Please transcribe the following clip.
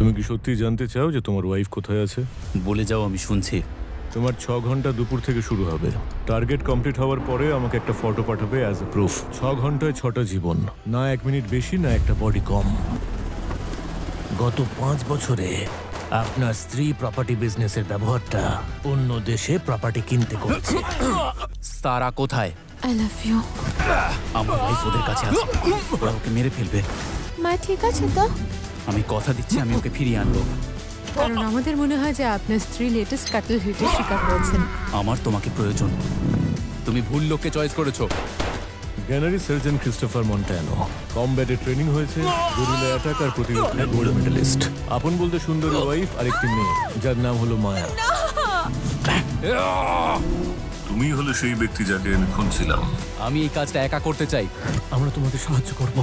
তুমি কি সত্যি জানতে চাও যে তোমার ওয়াইফ কোথায় আছে? বলে যাও, আমি শুনছি। তোমার 6 ঘন্টা দুপুর থেকে শুরু হবে। টার্গেট কমপ্লিট হওয়ার পরে আমাকে একটা ফটো পাঠাবে অ্যাজ এ প্রুফ। 6 ঘন্টায় 6টা জীবন, না 1 মিনিট বেশি না একটা বডি কম। গত 5 বছরে আপনার স্ত্রী প্রপার্টি বিজনেসের ব্যবহারটা অন্য দেশে প্রপার্টি কিনতে করেছে। সারা কোথায়? I love you. আমার ওয়াইফ ওদের কাছে আছে, ওরা ওকে মেরে ফেলবে। মা ঠিক আছে তো? আমি কথা দিচ্ছি, আমি ওকে ফিরিয়ে আনবো। কারণ আমাদের মনে হয় যে আপনার স্ত্রী লেটেস্ট কাটল হিটের শিকার হয়েছেন। আমার তোমাকে প্রয়োজন। তুমি ভুল লোককে চয়েস করেছো। গ্যানারি সার্জন ক্রিস্টোফার মন্টানো কমব্যাটে ট্রেনিং হয়েছে, গরিলা অ্যাটাক আর প্রতিরোধে গোল্ড মেডালিস্ট। আপন বলতে সুন্দরী ওয়াইফ আর একটি মেয়ে যার নাম হলো মায়া। তুমি হলে সেই ব্যক্তি যাকে আমি খুঁজছিলাম। আমি এই কাজটা একা করতে চাই। আমরা তোমাকে সাহায্য করব।